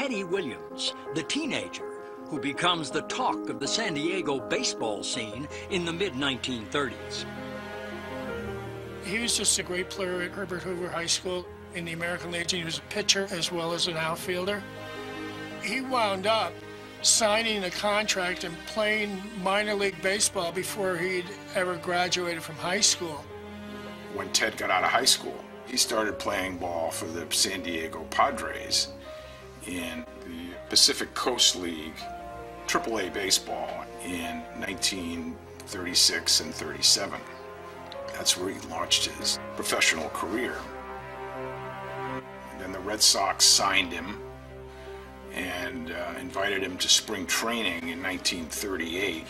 Teddy Williams, the teenager who becomes the talk of the San Diego baseball scene in the mid-1930s. He was just a great player at Herbert Hoover High School. In the American Legion, he was a pitcher as well as an outfielder. He wound up signing a contract and playing minor league baseball before he'd ever graduated from high school. When Ted got out of high school, he started playing ball for the San Diego Padres in the Pacific Coast League AAA baseball in 1936 and 37. That's where he launched his professional career. And then the Red Sox signed him and invited him to spring training in 1938.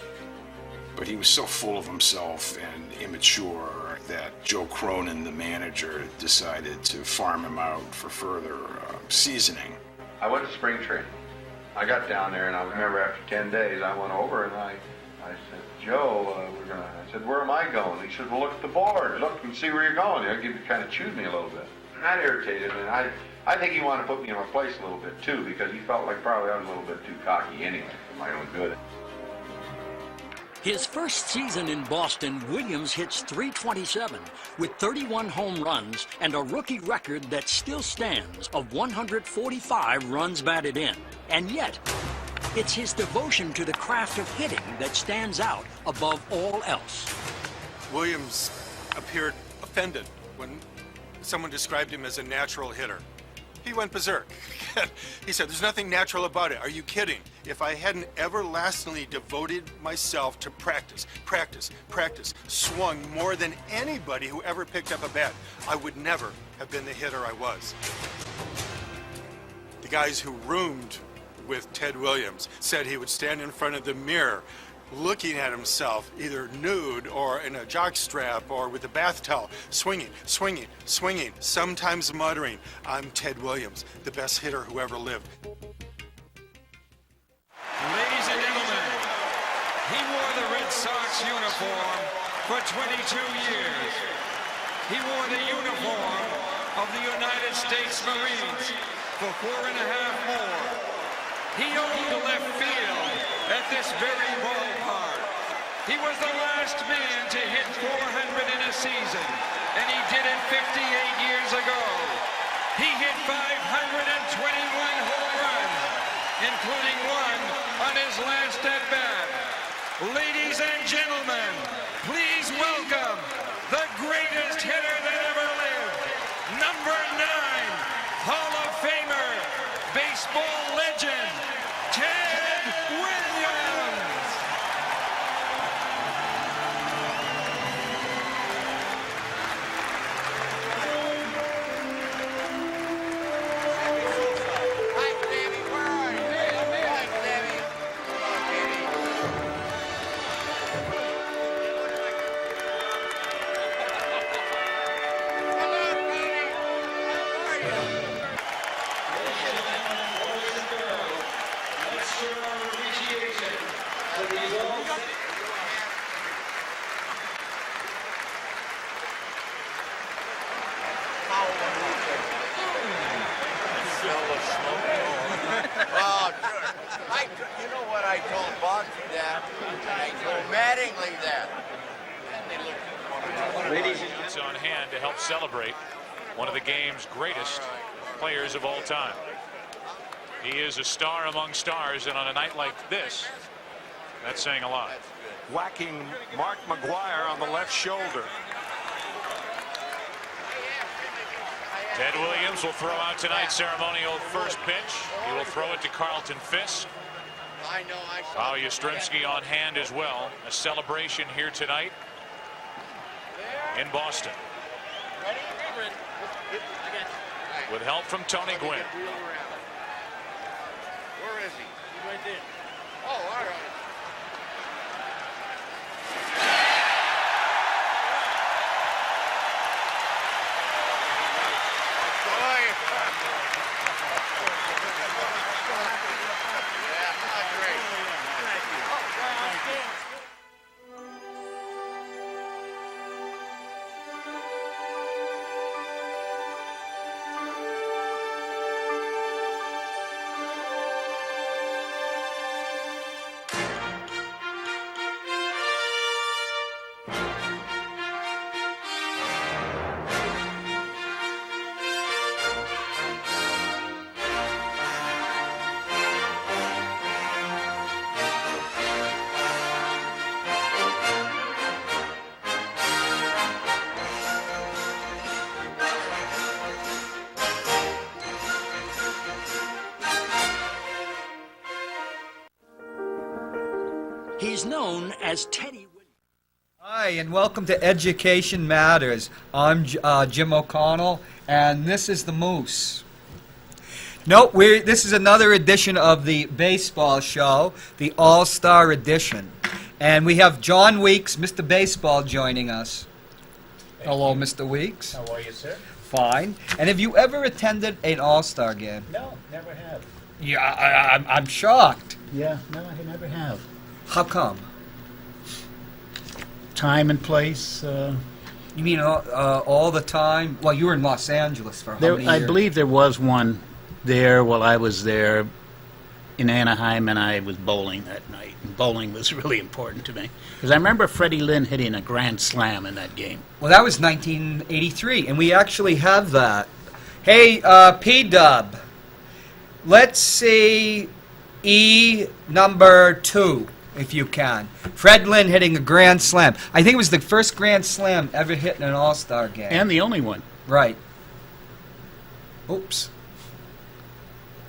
But he was so full of himself and immature that Joe Cronin, the manager, decided to farm him out for further seasoning. I went to spring training. I got down there, and I remember after 10 days, I went over and I said, Joe, I said, where am I going? He said, well, look at the board. Look and see where you're going. He kind of chewed me a little bit. And that irritated me. And I think he wanted to put me in my place a little bit, too, because he felt like probably I was a little bit too cocky anyway for my own good. His first season in Boston, Williams hits .327 with 31 home runs and a rookie record that still stands of 145 runs batted in. And yet, it's his devotion to the craft of hitting that stands out above all else. Williams appeared offended when someone described him as a natural hitter. He went berserk. He said, there's nothing natural about it. Are you kidding? If I hadn't everlastingly devoted myself to practice, swung more than anybody who ever picked up a bat, I would never have been the hitter I was. The guys who roomed with Ted Williams said he would stand in front of the mirror looking at himself, either nude or in a jockstrap or with a bath towel, swinging, sometimes muttering, I'm Ted Williams, the best hitter who ever lived. Ladies and gentlemen, he wore the Red Sox uniform for 22 years. He wore the uniform of the United States Marines for 4.5 more. He owned left field at this very ballpark. He was the last man to hit 400 in a season, and he did it 58 years ago. He hit 521 home runs, including one on his last at-bat. Ladies and gentlemen, please welcome the greatest hitter that ever lived, number 9, Hall of Famer, baseball legend, Ted Williams. Hi, Davey. Where are you? Hi, Davey. Hello, Davey. Hello, Davey. How are you? Well, you know what I told Boxy that? I told Mattingly that. And they looked at one Ladies, it's on hand to help celebrate one of the game's greatest players of all time. He is a star among stars, and on a night like this, that's saying a lot. Whacking Mark McGuire on the left shoulder. Ted Williams will throw out tonight's ceremonial first pitch. He will throw it to Carlton Fisk. Paul Yastrzemski on hand as well. A celebration here tonight in Boston. With help from Tony Gwynn. Where is he? He's right there. Oh, all right. He's known as Teddy Williams. Hi, and welcome to Education Matters. I'm Jim O'Connell, and this is the Moose. This is another edition of the baseball show, the All-Star edition. And we have John Weeks, Mr. Baseball, joining us. Hello, Mr. Weeks. How are you, sir? Fine. And have you ever attended an All-Star game? No, never have. Yeah, I'm shocked. Yeah, no, I never have. How come? Time and place. You mean all the time? Well, you were in Los Angeles for how many years? I believe there was one there while I was there in Anaheim, and I was bowling that night. And bowling was really important to me. Because I remember Freddie Lynn hitting a grand slam in that game. Well, that was 1983, and we actually have that. Hey, P-Dub, let's see E number 2, if you can. Fred Lynn hitting a grand slam. I think it was the first grand slam ever hit in an All-Star game. And the only one. Right. Oops.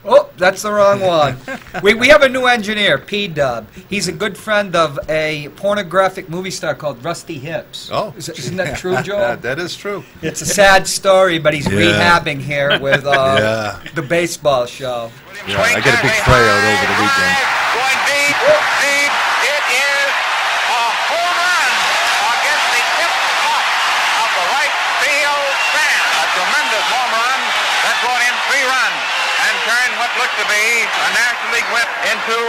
Oh, that's the wrong one. We have a new engineer, P-Dub. He's a good friend of a pornographic movie star called Rusty Hips. Oh. Isn't that true, Joe? That is true. It's a sad story, but he's rehabbing here with the baseball show. Yeah, I got a big tryout over the weekend. Going deep, deep. It is a home run against the tip top of the right field stand. A tremendous home run that brought in 3 runs and turned what looked to be a National League win into...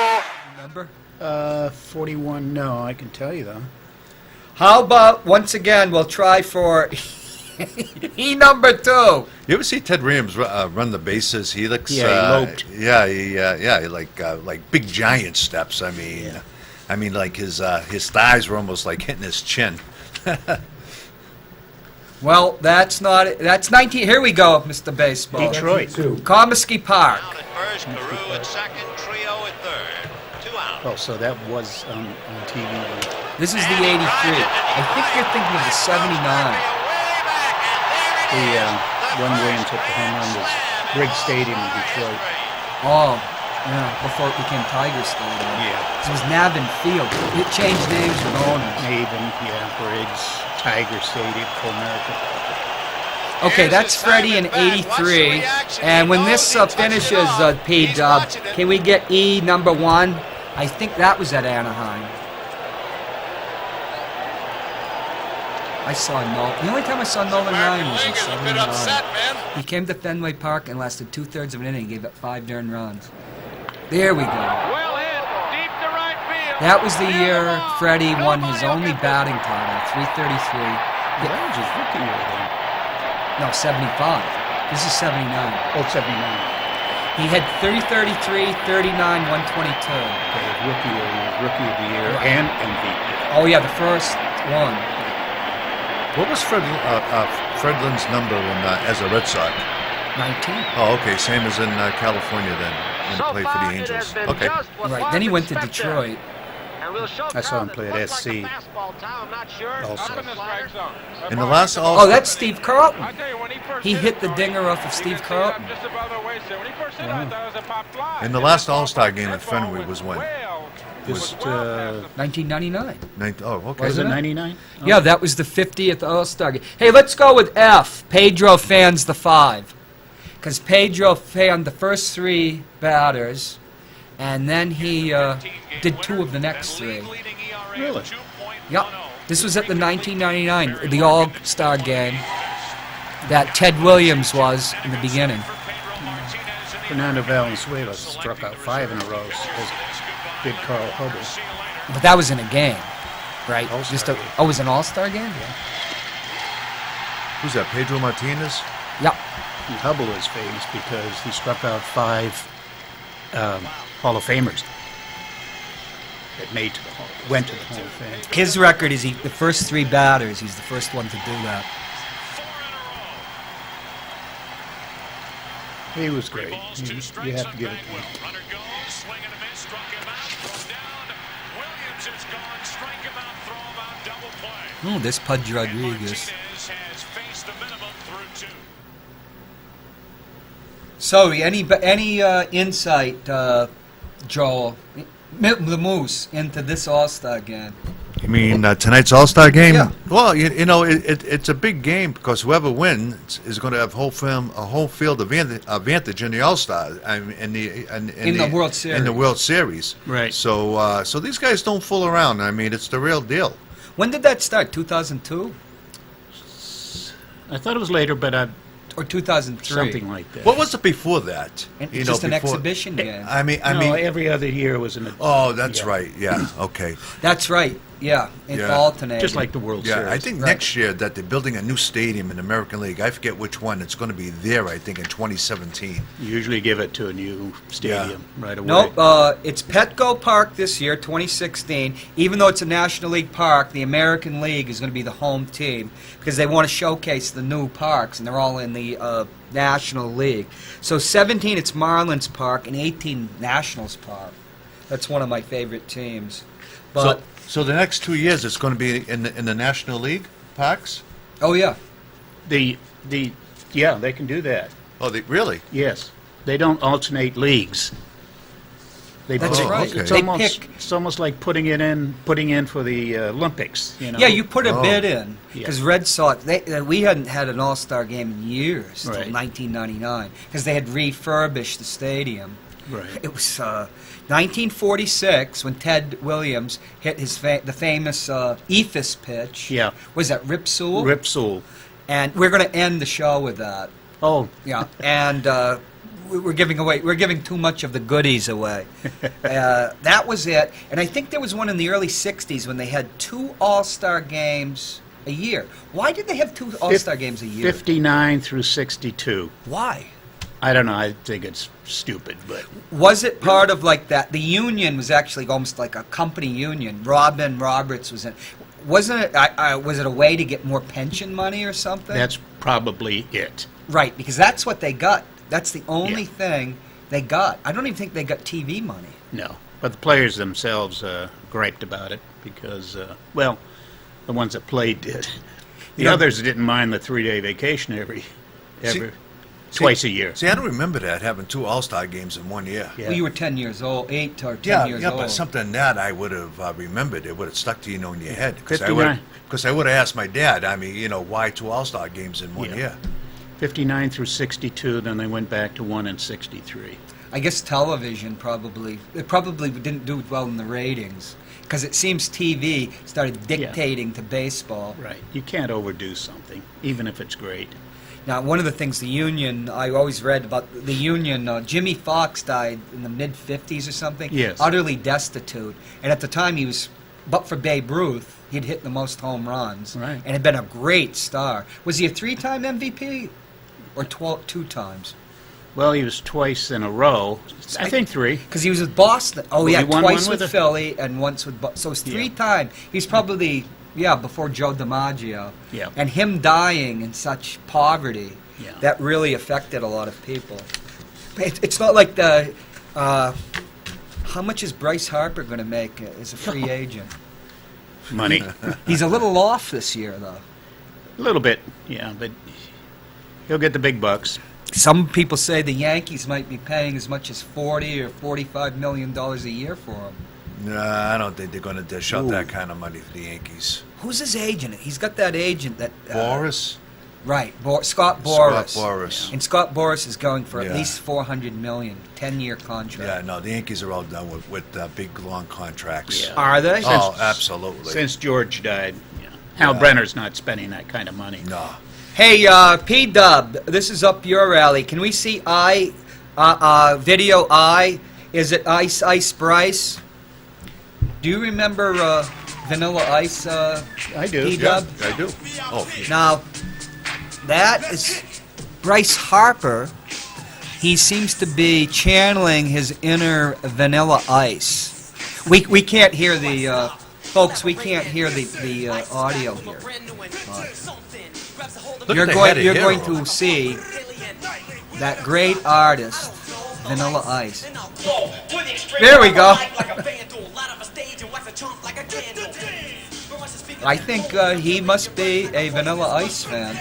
Remember? 41, no, I can tell you though. How about, once again, we'll try for E number 2. You ever see Ted Williams run the bases? He looks... Yeah, he loped. He like big giant steps. I mean, like his thighs were almost like hitting his chin. Well, that's 19. Here we go, Mr. Baseball. Detroit. Comiskey Park. Down at first, Carew at second, Trio at third. 2 out. Oh, so that was on TV. This is the 83. I think you're thinking of the 79. When Williams hit the home run was Briggs Stadium in Detroit. Oh, yeah, before it became Tiger Stadium. Yeah. It was Navin Field. It changed names with owners. Maven, Briggs, Tiger Stadium, Comerica. Okay, that's Freddie in 83. And when this finishes, P-Dub, can we get E number 1? I think that was at Anaheim. I saw Nolan. The only time I saw Nolan Ryan was in 79. He came to Fenway Park and lasted 2/3 of an inning and gave up 5 darn runs. There we go. That was the year Freddie won his only batting title, 333. That was his rookie year then. No, 75. This is 79. Oh, 79. He had 333, 39, 122. Okay, rookie year, he was rookie of the year and MVP. Oh, yeah, the first one. What was Fred Lynn's number as a Red Sox? 19. Oh, okay, same as in California then, when he played for the Angels. Okay. Right, then he went to Detroit. I saw him play at SC also. In the last All-Star... Oh, that's Steve Carlton. He hit the dinger off of Steve Carlton. In the last All-Star game at Fenway was when? Just 1999. Oh, okay. Was it 99? Oh. Yeah, that was the 50th All-Star game. Hey, let's go with F. Pedro fans the 5. Because Pedro fanned the first 3 batters, and then he did 2 of the next 3. Really? Yep. This was at the 1999, the All-Star game that Ted Williams was in the beginning. Fernando Valenzuela struck out 5 in a row, as did Carl Hubbard. But that was in a game, right? All-Star game. Oh, it was an All-Star game? Yeah. Who's that, Pedro Martinez? Yep. And Hubble is famous because he struck out 5 Hall of Famers that went to the Hall of Fame. His record is the first 3 batters. He's the first one to do that. He was great. You have to give it to him. Oh, this Pudge Rodriguez. So, any insight, Joel, The Moose into this All-Star game. You mean tonight's All-Star game? Yeah. Well, it's a big game because whoever wins is going to have a home field advantage in the All-Star. In the World Series. In the World Series. Right. So these guys don't fool around. I mean, it's the real deal. When did that start? 2002 I thought it was later, but or 2003? something like that. What was it before that? Just an exhibition game. I mean, every other year was an. Oh, that's right. Yeah. Okay. That's right. Yeah, it alternated. Just like the World Series. Yeah, I think next year that they're building a new stadium in the American League. I forget which one. It's going to be there, I think, in 2017. You usually give it to a new stadium right away. Nope, it's Petco Park this year, 2016. Even though it's a National League park, the American League is going to be the home team because they want to showcase the new parks, and they're all in the National League. So 17, it's Marlins Park, and 18, Nationals Park. That's one of my favorite teams. But So the next 2 years, it's going to be in the National League parks? Oh, yeah. Yeah, they can do that. Oh, really? Yes. They don't alternate leagues. That's right. Okay. It's almost like putting in for the Olympics. Yeah, you put a bid in because Red Sox. We hadn't had an All-Star game in years until 1999 because they had refurbished the stadium. Right. It was 1946 when Ted Williams hit the famous Ephus pitch. Yeah. Was that Rip Sewell? Rip Sewell. And we're going to end the show with that. Oh. Yeah. And we're giving too much of the goodies away. That was it. And I think there was one in the early 60s when they had 2 All-Star games a year. Why did they have 2 All-Star games a year? 59 through 62. Why? I don't know. I think it's stupid, but was it part of like that? The union was actually almost like a company union. Robin Roberts was in. Wasn't it? Was it a way to get more pension money or something? that's probably it. Right, because that's what they got. That's the only thing they got. I don't even think they got TV money. No, but the players themselves griped about it because, the ones that played did. The others didn't mind the 3-day vacation twice a year. See, I don't remember that, having 2 All-Star games in 1 year. Yeah. Well, you were 10 years old, 8 or 10 years old. Yeah, but something that I would have remembered. It would have stuck to in your head. Because I 59. would have asked my dad, why 2 All-Star games in 1 year? 59 through 62, then they went back to 1 in 63. I guess television probably didn't do well in the ratings because it seems TV started dictating to baseball. Right. You can't overdo something, even if it's great. Now, one of the things the union, I always read about the union, Jimmy Fox died in the mid-50s or something. Yes. Utterly destitute. And at the time but for Babe Ruth, he'd hit the most home runs. Right. And had been a great star. Was he a 3-time MVP or 2 times? Well, he was twice in a row. I think 3. Because he was with Boston. Oh, Well, yeah, he won twice one with Philly and once with Boston. So it's 3 times. He's probably... Yeah, before Joe DiMaggio. Yeah. And him dying in such poverty, Yeah. that really affected a lot of people. It's not like how much is Bryce Harper going to make as a free agent? Money. He's a little off this year, though. A little bit, yeah, but he'll get the big bucks. Some people say the Yankees might be paying as much as $40 or $45 million a year for him. No, I don't think they're going to dish out that kind of money for the Yankees. Who's his agent? He's got that agent that... Boris? Right, Scott Boras. Scott Boras. And Scott Boras is going for at Yeah. least $400 million, 10-year contract. Yeah, no, the Yankees are all done with big, long contracts. Yeah. Are they? Oh, absolutely. Since George died, Hal Brenner's not spending that kind of money. No. Hey, P-Dub, this is up your alley. Can we see video I? Is it Ice Bryce? Do you remember Vanilla Ice, I do. P-Dub? Yeah, I do. Oh, Now, that is Bryce Harper. He seems to be channeling his inner Vanilla Ice. We can't hear the folks. We can't hear the audio here. You're going to see that great artist, Vanilla Ice. There we go. I think he must be a Vanilla Ice fan.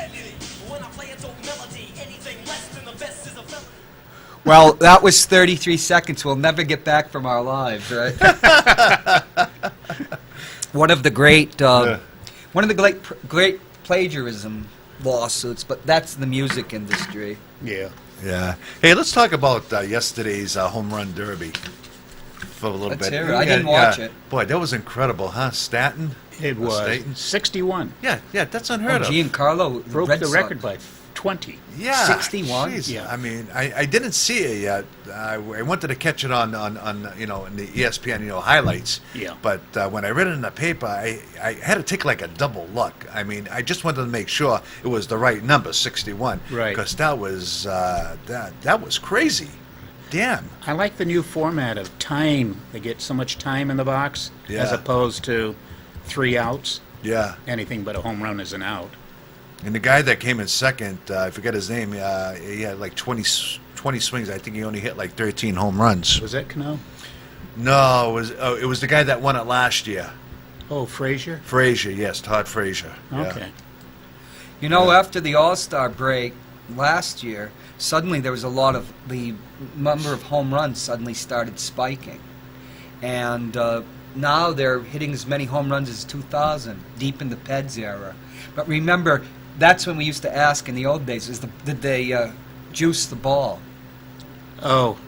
Well, that was 33 seconds. We'll never get back from our lives, right? One of the great plagiarism lawsuits, but that's the music industry. Yeah. Yeah. Hey, let's talk about yesterday's home run derby for a little Let's bit. hear it. I didn't watch it. Boy, that was incredible, huh? Stanton? It was Staten? 61. Yeah, that's unheard of. Giancarlo Broke Red the Sox. record by 20. Yeah, 61? Geez. Yeah. I mean, I didn't see it yet. I wanted to catch it on in the ESPN highlights. Yeah. But when I read it in the paper, I had to take like a double look. I mean, I just wanted to make sure it was the right number, 61. Right. Because that was that was crazy. Damn. I like the new format of time. They get so much time in the box as Yeah. opposed to 3 outs. Yeah. Anything but a home run is an out. And the guy that came in second, I forget his name. He had like 20 swings. I think he only hit like 13 home runs. Was that Cano? No, it was the guy that won it last year. Oh, Frazier? Frazier, yes, Todd Frazier. Okay. After the All-Star break last year, suddenly there was a lot of the number of home runs suddenly started spiking. And now they're hitting as many home runs as 2000, deep in the Peds era. But remember, that's when we used to ask in the old days, did they juice the ball? Oh,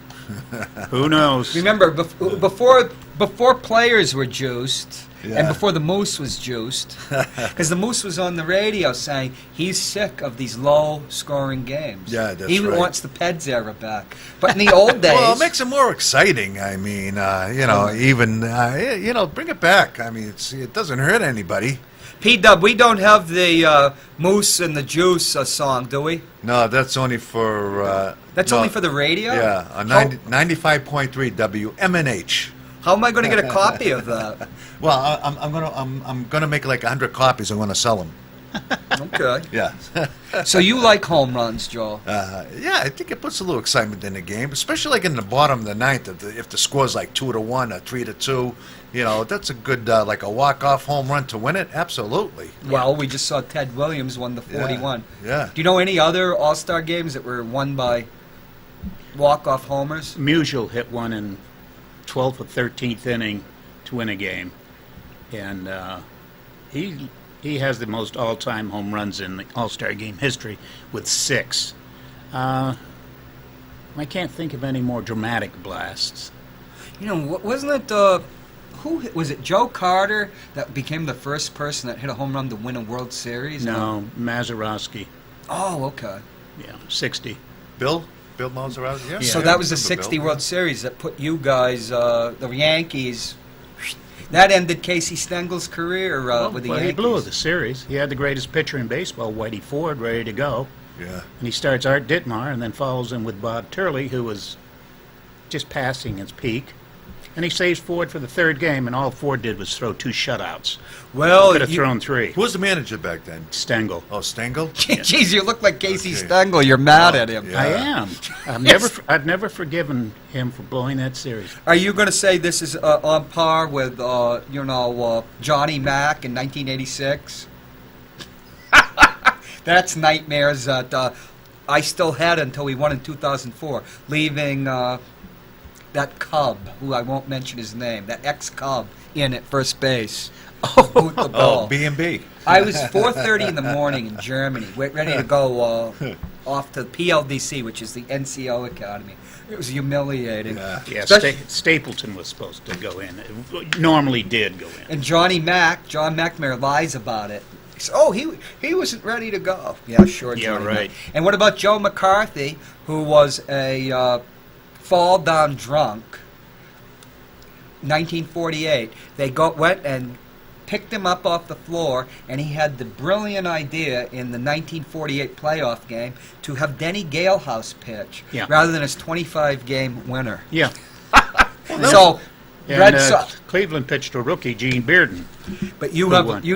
who knows? Remember, before players were juiced, Yeah. and before the Moose was juiced, because the Moose was on the radio saying he's sick of these low-scoring games. Yeah, that's he right. wants the Peds era back. But in the old days... Well, it makes it more exciting. I mean, bring it back. I mean, it doesn't hurt anybody. P-Dub, we don't have the Moose and the Juice song, do we? No, that's only for... Only for the radio? Yeah, on 95.3 WMNH. How am I going to get a copy of that? Well, I'm gonna make like 100 copies. I'm gonna sell them. Okay. Yeah. So you like home runs, Joel? Yeah, I think it puts a little excitement in the game, especially like in the bottom of the ninth. If the score's like 2-1 or 3-2, that's a good like a walk-off home run to win it. Absolutely. Well, we just saw Ted Williams won the 41. Yeah. Do you know any other All-Star games that were won by walk-off homers? Musial hit one in 12th or 13th inning to win a game, and he has the most all-time home runs in the All-Star game history with 6. I can't think of any more dramatic blasts. Wasn't it who was it? Joe Carter that became the first person that hit a home run to win a World Series? No, Mazeroski. Oh, okay. Yeah, 60. Bill Mazeroski. Yeah. So that was the Remember 60 Bill. World Series that put you guys, the Yankees. That ended Casey Stengel's career with the Yankees. He blew the series. He had the greatest pitcher in baseball, Whitey Ford, ready to go. Yeah. And he starts Art Ditmar and then follows him with Bob Turley, who was just passing his peak. And he saves Ford for the third game, and all Ford did was throw 2 shutouts. Well, could have thrown 3. Who was the manager back then? Stengel. Oh, Stengel? Jeez, you look like Casey Stengel. You're mad at him. Yeah. I am. I've never forgiven him for blowing that series. Are you going to say this is on par with, Johnny Mack in 1986? That's nightmares that I still had until we won in 2004, leaving that Cub, who I won't mention his name, that ex-Cub, in at first base. Boot the ball. B&B. I was 4:30 in the morning in Germany, ready to go off to PLDC, which is the NCO Academy. It was humiliating. Yeah, Stapleton was supposed to go in. It normally did go in. And John McNamara lies about it. He said, he wasn't ready to go. Yeah, sure, Yeah, Johnny right. Mac. And what about Joe McCarthy, who was a fall-down drunk, 1948. They went and picked him up off the floor, and he had the brilliant idea in the 1948 playoff game to have Denny Galehouse pitch rather than his 25-game winner. Yeah. Red Sox. Cleveland pitched a rookie, Gene Bearden. But you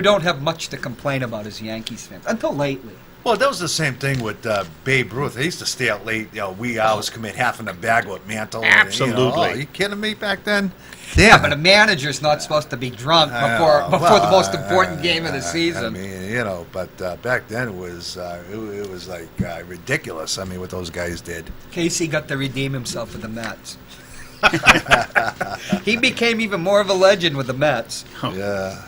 don't have much to complain about as Yankees fans until lately. Well, that was the same thing with Babe Ruth. They used to stay out late, wee hours, commit half in a bag with Mantle. Absolutely. Are you kidding me back then? Yeah, but a manager's not supposed to be drunk before the most important game of the season. I mean, but back then it was like ridiculous. I mean, what those guys did. Casey got to redeem himself with the Mets. He became even more of a legend with the Mets. Yeah.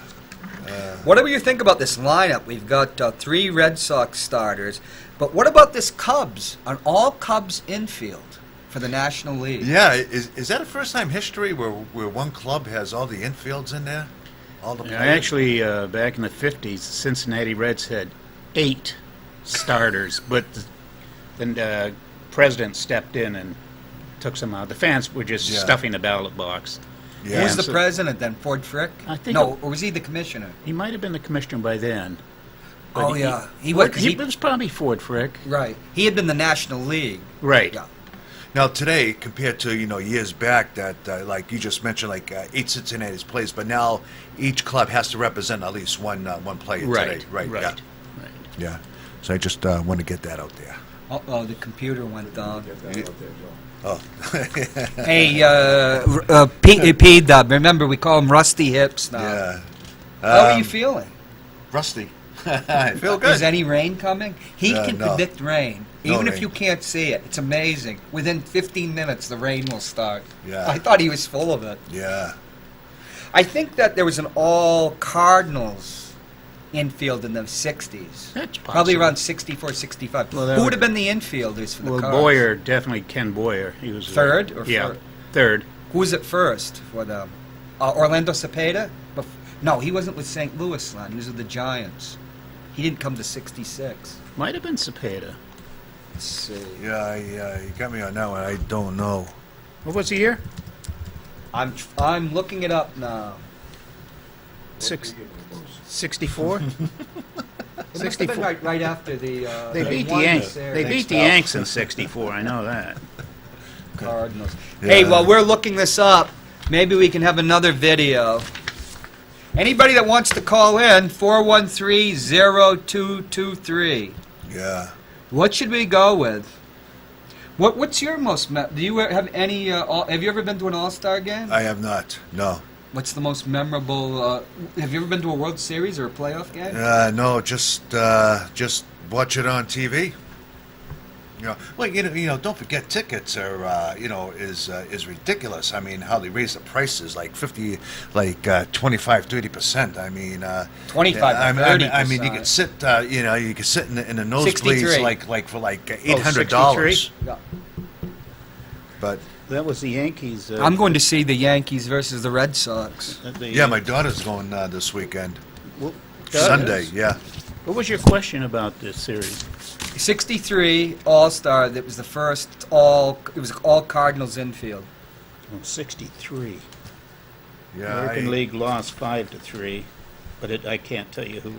What do you think about this lineup? We've got 3 Red Sox starters, but what about this Cubs? An all Cubs infield for the National League? Yeah, is that a first time history where one club has all the infields in there? All the players? Actually, back in the 50s, the Cincinnati Reds had 8 starters, but then the president stepped in and took some out. The fans were just stuffing the ballot box. Yeah. Who was the president then? Ford Frick? I think or was he the commissioner? He might have been the commissioner by then. But he was probably Ford Frick. Right. He had been the National League. Right. Yeah. Now today, compared to years back, that like you just mentioned, like 8 Cincinnati's plays, but now each club has to represent at least one player today. Right. Yeah. So I just want to get that out there. Oh, the computer went down. Oh. Hey, P-Dub, remember we call him Rusty Hips now. Yeah. How are you feeling? Rusty. I feel good. Is any rain coming? He can no. predict rain. No Even if rain. you can't see it. It's amazing. Within 15 minutes, the rain will start. Yeah. I thought he was full of it. Yeah. I think that there was an all Cardinals infield in the 60s. That's possible. Probably around 64, 65. Who would have been the infielders for the Cards? Boyer, definitely Ken Boyer. He was third? Third. Who was at first for them? Orlando Cepeda? No, he wasn't with St. Louis then. He was with the Giants. He didn't come to 66. Might have been Cepeda. Let's see. Yeah, you got me on that one. I don't know. What was the year? I'm looking it up now. 64? 64. Right after the. They beat the Yanks. They beat the Yanks in 64. I know that. Cardinals. Yeah. Hey, while we're looking this up, maybe we can have another video. Anybody that wants to call in, 413-0223. Yeah. What should we go with? What's your most? Do you have any? Have you ever been to an All-Star game? I have not. No. What's the most memorable? Have you ever been to a World Series or a playoff game? No, just watch it on TV. Don't forget tickets are is ridiculous. I mean, how they raise the prices like 25-30%. I mean, 25. I mean, you could sit. You could sit in the nosebleeds like for like $800. Yeah. But that was the Yankees. I'm going to see the Yankees versus the Red Sox. Yeah, my daughter's going this weekend. Sunday. Yeah. What was your question about this series? 63 All-Star. That was the first all. It was all Cardinals infield. 63. Yeah. American League lost 5-3, but I can't tell you who.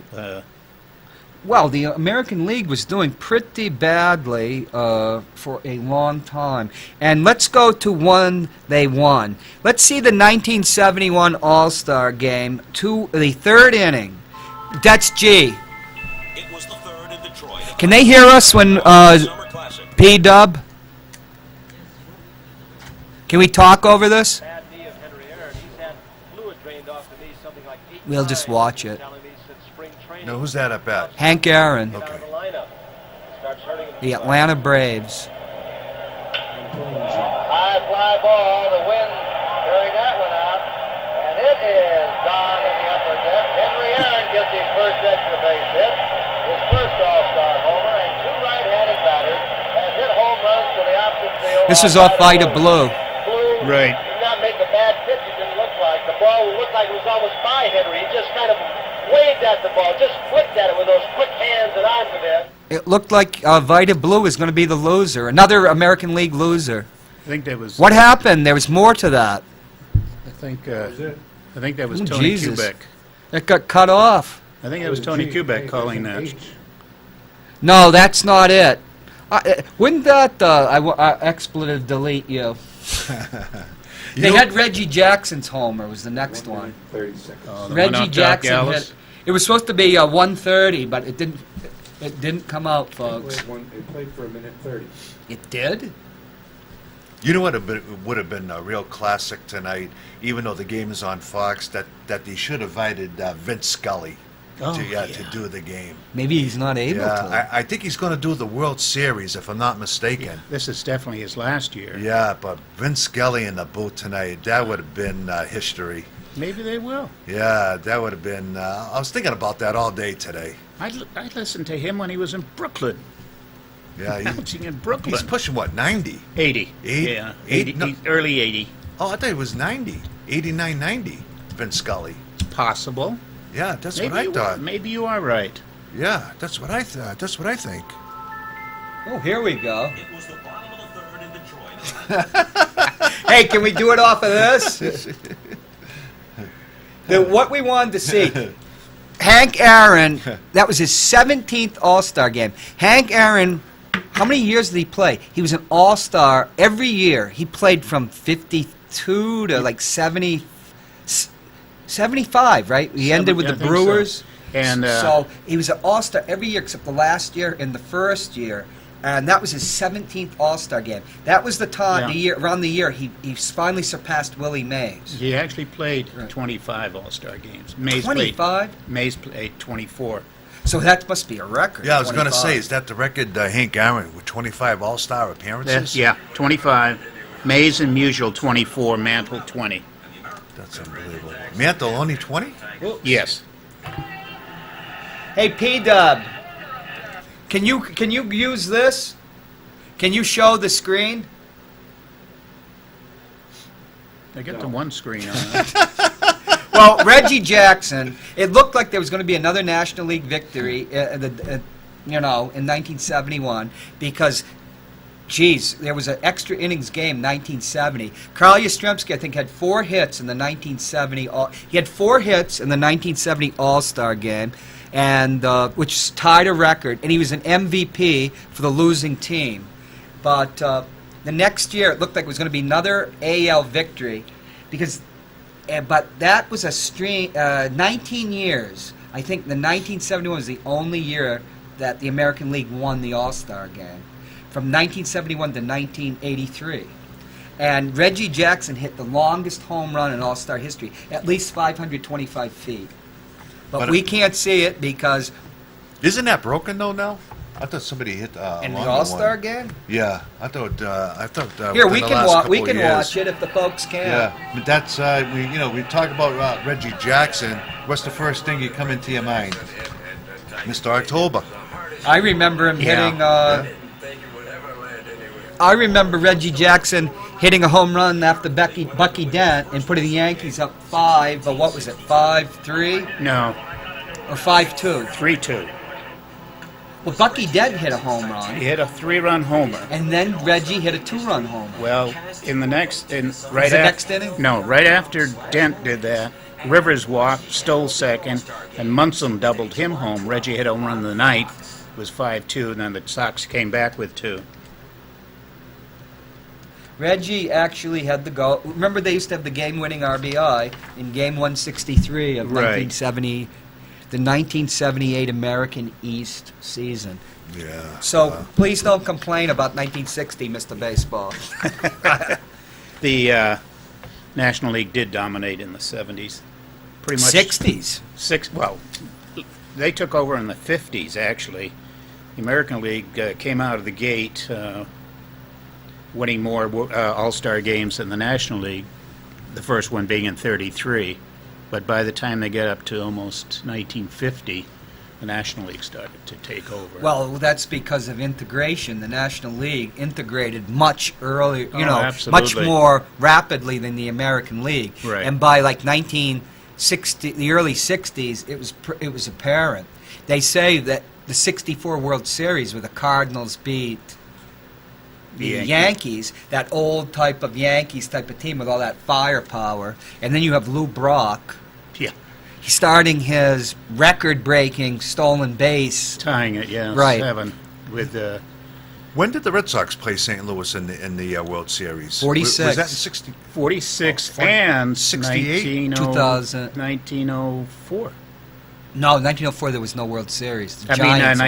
Well, the American League was doing pretty badly for a long time. And let's go to one they won. Let's see the 1971 All-Star game, the third inning. That's G. It was the third in Detroit. Can they hear us when P-Dub? Can we talk over this? We'll just watch it. No, who's that up at? Hank Aaron. Okay. The Atlanta Braves. High fly ball, the wind carried that one out, and it is gone in the upper deck. Henry Aaron gets his first extra base hit, his first All-Star homer, and 2 right-handed batters have hit home runs to the opposite field. This is off Vida Blue. Right. Did not make a bad pitch, it didn't look like. The ball looked like it was almost by Henry. He just kind of waved at the ball, just flicked at it with those quick hands and arms of his. It looked like Vida Blue is going to be the loser, another American League loser. I think that was. What happened? There was more to that. I think that was Tony Kubek. It got cut off. I think that was Tony Kubek calling that. No, that's not it. Wouldn't that expletive delete you? They had Reggie Jackson's homer was the next one. 30 seconds. Reggie Jackson hit. It was supposed to be 130, but it didn't. It didn't come out, folks. It played for 1:30. It did? You know what would have been a real classic tonight, even though the game is on Fox, that they should have invited Vince Scully to do the game. Maybe he's not able to. I think he's going to do the World Series, if I'm not mistaken. This is definitely his last year. Yeah, but Vince Scully in the booth tonight, that would have been history. Maybe they will. Yeah, that would have been... I was thinking about that all day today. I listened to him when he was in Brooklyn. Yeah, announcing in Brooklyn. He's pushing, what, 90? 80. 80? Yeah, 80, No. early 80. Oh, I thought it was 90. 89, 90, Vince Scully. Possible. Yeah, that's Maybe what I thought. Maybe you are right. Yeah, that's what I thought. That's what I think. Oh, here we go. It was the bottom of the third in Detroit. Hey, can we do it off of this? What we wanted to see. Hank Aaron, that was his 17th All-Star game. Hank Aaron, how many years did he play? He was an All-Star every year. He played from 52 to like 70, 75, right? He ended with the Brewers. So. And so he was an All-Star every year except the last year and the first year. And that was his 17th All-Star game. That was the time, around the year, he finally surpassed Willie Mays. He actually played 25 All-Star games. 25? Mays played 24. So that must be a record. Yeah, I was going to say, is that the record, Hank Aaron, with 25 All-Star appearances? Yeah, 25. Mays and Musial, 24. Mantle, 20. That's unbelievable. Mantle, only 20? Yes. Hey, P-Dub, can you use this? Can you show the screen? I get the one screen on. Well, Reggie Jackson, it looked like there was going to be another National League victory, in 1971, because, geez, there was an extra innings game, 1970. Carl Yastrzemski, I think, had 4 hits in the 1970. He had 4 hits in the 1970 All-Star game, and which tied a record, and he was an MVP for the losing team. But the next year, it looked like it was going to be another AL victory, because. But that was a string, 19 years. I think the 1971 was the only year that the American League won the All-Star game, from 1971 to 1983. And Reggie Jackson hit the longest home run in All-Star history, at least 525 feet. But we can't see it because... Isn't that broken, though, now? I thought somebody hit in the All-Star game. Yeah, I thought. Here we can watch it if the folks can. Yeah, but that's we talk about Reggie Jackson. What's the first thing you come into your mind? Mr. October. I remember him hitting. I remember Reggie Jackson hitting a home run after Bucky Dent and putting the Yankees up 5. But what was it? 5-3? No. Or 5-2? 3-2. Well, Bucky Dent hit a home run. He hit a 3-run homer. And then Reggie hit a 2-run homer. Well, next inning? No, right after Dent did that, Rivers walked, stole second, and Munson doubled him home. Reggie hit a home run in the ninth. It was 5-2, and then the Sox came back with 2. Reggie actually had the goal. Remember, they used to have the game-winning RBI in Game 163 of 1970. The 1978 American East season. Yeah. So please don't complain about 1960, Mr. Baseball. The National League did dominate in the 70s. Pretty much. 60s? Well, they took over in the 50s, actually. The American League came out of the gate winning more All-Star games than the National League, the first one being in 33. But by the time they get up to almost 1950, the National League started to take over. Well, that's because of integration. The National League integrated much earlier, much more rapidly than the American League. Right. And by like 1960, the early 60s, it was apparent. They say that the 64 World Series, where the Cardinals beat the Yankees, that old type of Yankees type of team with all that firepower, and then you have Lou Brock, starting his record-breaking stolen base, tying it, 7 with. When did the Red Sox play St. Louis in the World Series? 46. Was that in 60? 46 and 68, 2000, 1904. No, 1904 there was no World Series. The I mean, Giants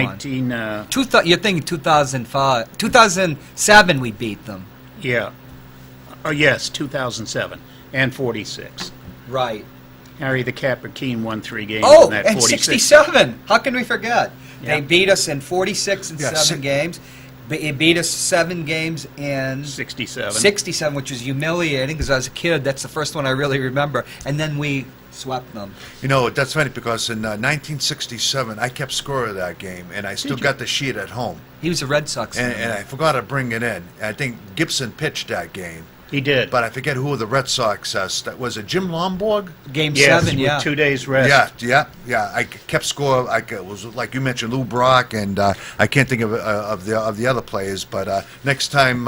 won. You're thinking 2005, 2007 we beat them. Yeah. Oh yes, 2007 and 46. Right. Harry the Capper Keene won 3 games Oh, in that and 46. 67. How can we forget? Yeah. They beat us in 46 and 7 games. It beat us 7 games in 67. 67, which was humiliating because I was a kid. That's the first one I really remember. And then we swept them. You know, that's funny because in 1967, I kept score of that game, and I still got the sheet at home. He was a Red Sox fan. And I forgot to bring it in. I think Gibson pitched that game. He did. But I forget who the Red Sox, was it Jim Lomborg? Game yes, 7, with 2 days rest. Yeah. I kept score. It was like you mentioned, Lou Brock, and I can't think of the other players. But next time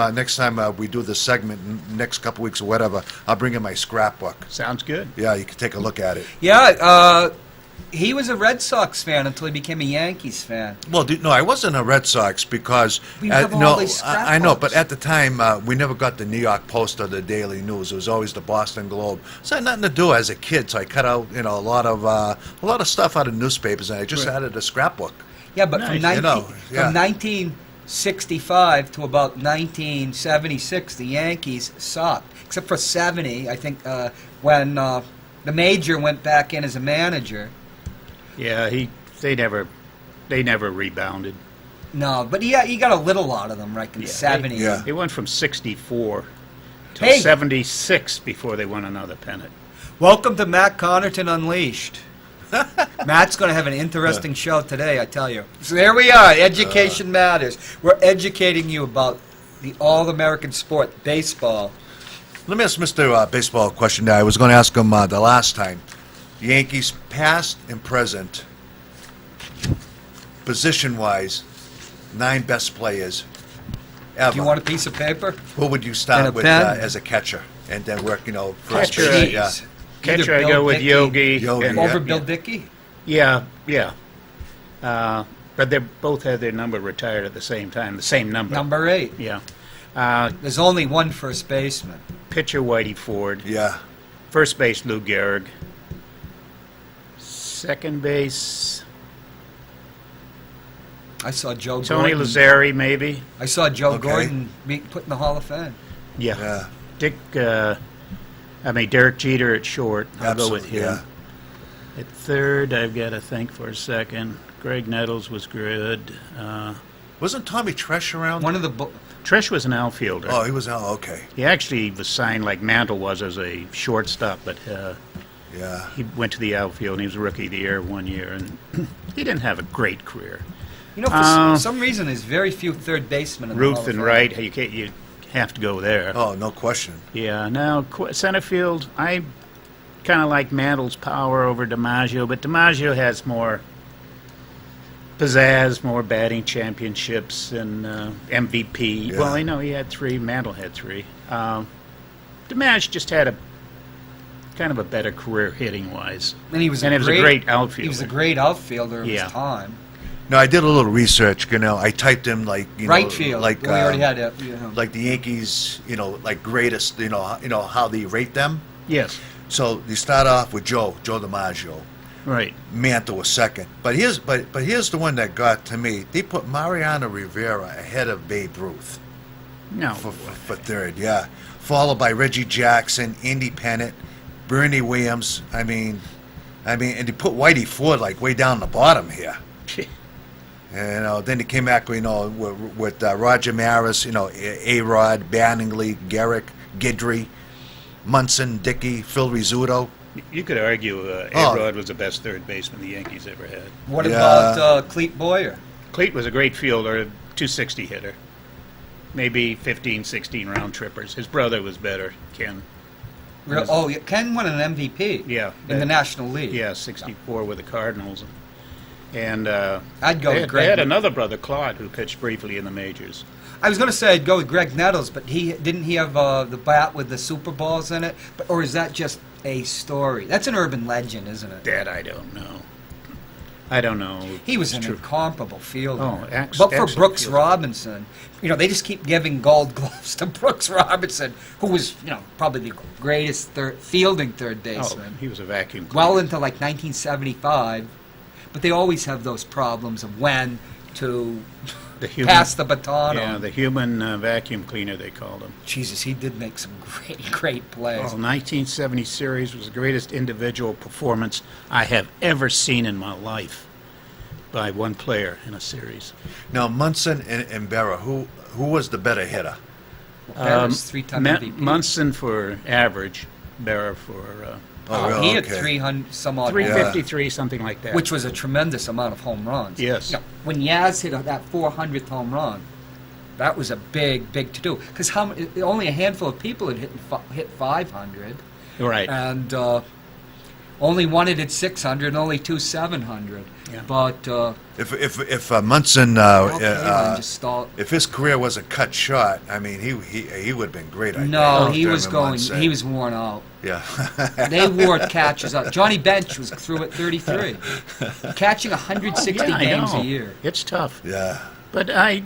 we do this segment, next couple weeks or whatever, I'll bring in my scrapbook. Sounds good. Yeah, you can take a look at it. Yeah, he was a Red Sox fan until he became a Yankees fan. Well, no, I wasn't a Red Sox because We have all these I know, but scrapbooks. at the time we never got the New York Post or the Daily News. It was always the Boston Globe. So I had nothing to do as a kid, so I cut out a lot of stuff out of newspapers, and I just added a scrapbook. Yeah, but Nice. from 1965 to about 1976, the Yankees sucked, except for 70, I think, when the Major went back in as a manager. Yeah, they never rebounded. No, but he got a little out of them, right, in 70. They went from 64 to Hey. 76 before they won another pennant. Welcome to Matt Connerton Unleashed. Matt's going to have an interesting show today, I tell you. So there we are. Education matters. We're educating you about the all-American sport, baseball. Let me ask Mr. Baseball a question that I was going to ask him the last time. Yankees past and present, position-wise, 9 best players ever. Do you want a piece of paper? Who would you And start a with pen? As a catcher? And then work, first Catcher, base? Yeah. Catcher, Either I Bill go with Dickey- Yogi. Over Bill Dickey? Yeah. But they both had their number retired at the same time, the same number. Number 8. Yeah. There's only one first baseman. Pitcher, Whitey Ford. Yeah. First base, Lou Gehrig. Second base, I saw Joe Tony Gordon. Lazzari, maybe. I saw Joe Okay. Gordon being put in the Hall of Fame. Yeah. Derek Jeter at short. I'll go with Absolutely, him. yeah. At third, I've got to think for a second. Greg Nettles was good. Wasn't Tommy Tresh around? One of the Tresh was an outfielder. Oh, he was out. Okay. He actually was signed like Mantle was as a shortstop, but Yeah. he went to the outfield and he was Rookie of the Year 1 year, and he didn't have a great career. You know, for some reason, there's very few third basemen in the Hall Ruth of and Fame. Wright, you have to go there. Oh, no question. Yeah, now center field, I kind of like Mantle's power over DiMaggio, but DiMaggio has more pizzazz, more batting championships, and MVP. Yeah. Well, I know he had 3. Mantle had 3. DiMaggio just had a kind of a better career hitting wise, And he was a great outfielder. He was a great outfielder of Yeah. his time. No, I did a little research. I typed in Right field. like we already had it. like the Yankees, like greatest. How they rate them. Yes. So you start off with Joe DiMaggio. Right. Mantle was second, but here's the one that got to me. They put Mariano Rivera ahead of Babe Ruth. No. For third, yeah. Followed by Reggie Jackson, Andy Pettitte, Bernie Williams. I mean, and they put Whitey Ford like way down the bottom here. And then they came back, with Roger Maris, A-Rod, Banningley, Garrick, Guidry, Munson, Dickey, Phil Rizzuto. You could argue A-Rod was the best third baseman the Yankees ever had. What about Clete Boyer? Clete was a great fielder, 260 hitter. Maybe 15, 16 round trippers. His brother was better, Ken. Ken won an MVP. Yeah. In the National League. Yeah, 64 with the Cardinals. And I'd go with Greg. They had another brother, Claude, who pitched briefly in the majors. I was going to say I'd go with Greg Nettles, but didn't he have the bat with the Super Balls in it? Or is that just a story? That's an urban legend, isn't it? That I don't know. I don't know. He was an incomparable fielder. Oh, but for Brooks fielder. Robinson, they just keep giving gold gloves to Brooks Robinson, who was, probably the greatest fielding third baseman. Oh, he was a vacuum cleaner. Well into like 1975. But they always have those problems of when to human, pass the baton yeah, on. the human vacuum cleaner, they called him. Jesus, he did make some great plays. Well, 1970 series was the greatest individual performance I have ever seen in my life by one player in a series. Now, Munson and Berra, who was the better hitter? Berra's three-time MVP. Munson for average, Berra for... he had 300 some odd 353, something like that. Which was a tremendous amount of home runs. Yes. You know, when Yaz hit that 400th home run, that was a big to-do. Because only a handful of people had hit 500. Right. And only one had hit 600 and only two 700. Yeah. But if Munson if his career wasn't cut short, I mean he would have been great. He was going. He was worn out. Yeah. They wore catches up. Johnny Bench was through at 33, catching 160 games a year. It's tough. Yeah. But I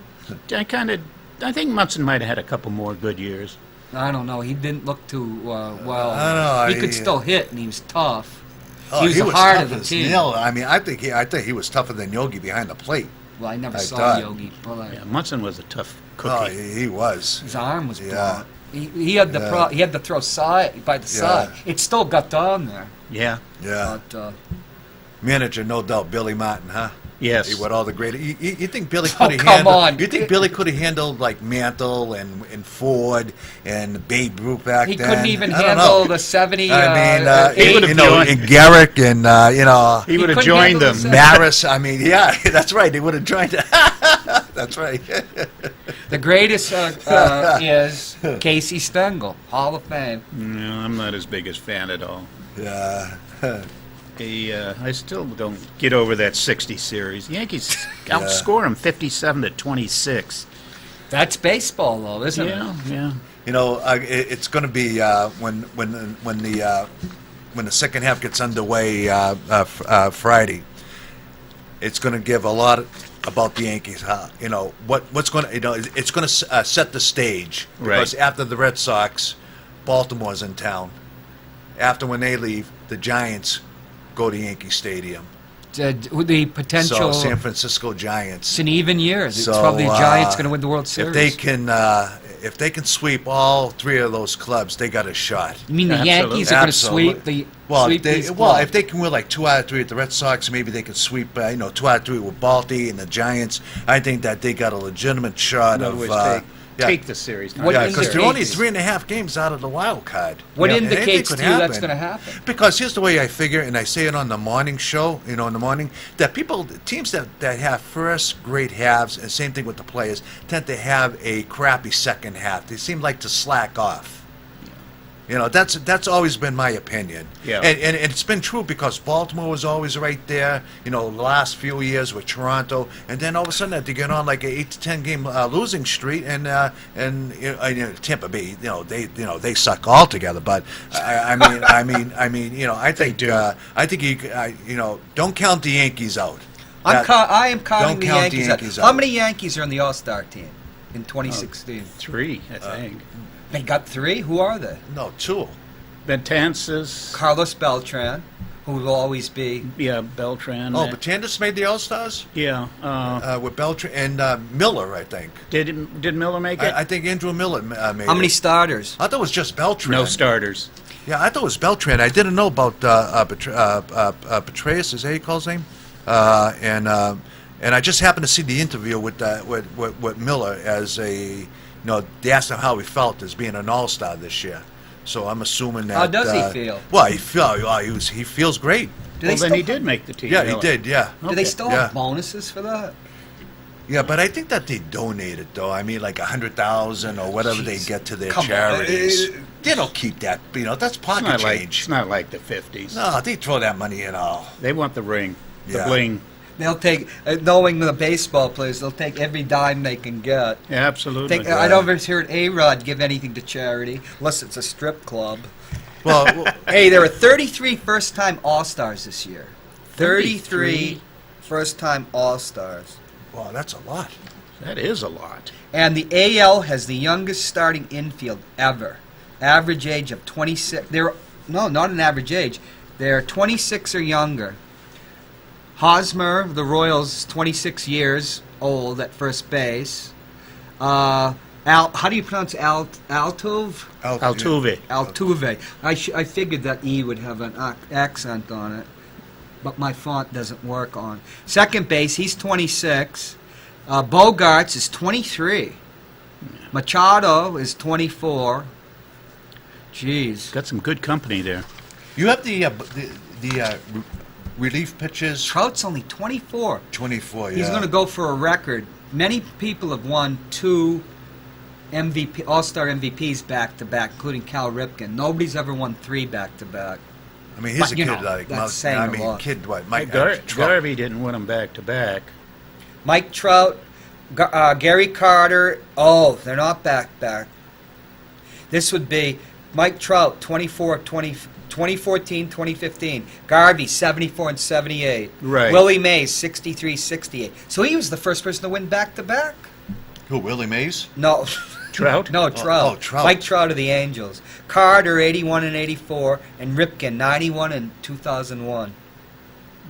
think Munson might have had a couple more good years. I don't know. He didn't look too well. I don't know. He could still hit, and he was tough. Oh, he was the heart of the as team. nail. I mean, I think he was tougher than Yogi behind the plate. Well, I never saw Yogi play. Yeah, Munson was a tough cookie. Oh, he was. His arm was blunt. He had he had to throw side by the side. It still got down there. Yeah. Yeah. But, manager, no doubt, Billy Martin, huh? Yes. He what all the great. You think Billy could have come on. You think Billy could have handled like Mantle and Ford and Babe Ruth back he then? couldn't even I don't handle know. the 70. I mean, and Garrick and he would have joined them. Maris. I mean, yeah, that's right. He would have joined. That's right. The greatest is Casey Stengel, Hall of Fame. No, I'm not his biggest fan at all. Yeah. I still don't get over that 60 series. The Yankees outscore them 57-26. That's baseball, though, isn't it? Yeah. You know, it's going to be when the second half gets underway Friday. It's going to give a lot about the Yankees. You know what's going to. You know, it's going to set the stage because after the Red Sox, Baltimore's in town. After when they leave, the Giants go to Yankee Stadium. The potential. So San Francisco Giants. It's an even year. It's probably the Giants going to win the World Series. If they can sweep all three of those clubs, they got a shot. You mean the Yankees are going to sweep the? If they can win like 2 out of 3 at the Red Sox, maybe they can sweep 2 out of 3 with Balti and the Giants. I think that they got a legitimate shot take the series. Because they're only 3.5 games out of the wild card. What indicates to you that's going to happen? Because here's the way I figure, and I say it on the morning show, in the morning, that teams that have first great halves, and same thing with the players, tend to have a crappy second half. They seem like to slack off. You know, that's always been my opinion. Yeah. And it's been true because Baltimore was always right there, the last few years with Toronto, and then all of a sudden they get on like an 8 to 10 game losing streak, and Tampa Bay, they suck altogether. But I think don't count the Yankees out. I am counting the Yankees out. How many Yankees are in the All-Star team in 2016? 3, I think. They got 3? Who are they? No, 2. Betances. Carlos Beltran, who will always be. Yeah, Beltran. Oh, Betances made the All-Stars? Yeah. With Beltran and Miller, I think. Did Miller make it? I think Andrew Miller made it. How many starters? I thought it was just Beltran. No starters. Yeah, I thought it was Beltran. I didn't know about Petraeus, is that how you call his name? And I just happened to see the interview with Miller as a... they asked him how he felt as being an All-Star this year. So I'm assuming that... How does he feel? Well, he feels great. Then he did make the team. Yeah, he did, yeah. Do they still have bonuses for that? Yeah, but I think that they donate it, though. I mean, like $100,000 or whatever they get to their charities. They don't keep that. That's pocket change. It's not like the 50s. No, they throw that money in all. They want the ring, the bling. They'll take, knowing the baseball players, they'll take every dime they can get. Yeah, absolutely. I never heard A-Rod give anything to charity, unless it's a strip club. Well, hey, there are 33 first-time All-Stars this year. 33 first-time All-Stars. Wow, that's a lot. That is a lot. And the AL has the youngest starting infield ever. Average age of 26. No, not an average age. They're 26 or younger. Hosmer of the Royals, 26 years old at first base. How do you pronounce Altuve? Altuve. Altuve. I figured that E would have an accent on it, but my font doesn't work on. Second base, he's 26. Bogarts is 23. Machado is 24. Jeez. Got some good company there. You have the relief pitches. Trout's only 24. 24, yeah. He's going to go for a record. Many people have won 2 All-Star MVPs back-to-back, including Cal Ripken. Nobody's ever won 3 back-to-back. I mean, he's a kid that's saying a lot. Mike Garvey didn't win them back-to-back. Mike Trout, Gary Carter. Oh, they're not back-back. This would be Mike Trout, 2014, 2015. Garvey, 74 and 78. Right. Willie Mays, 63, 68. So he was the first person to win back-to-back? Who, Willie Mays? No. Trout? No, Trout. Oh, Trout. Mike Trout of the Angels. Carter, 81 and 84. And Ripken, 91 and 2001.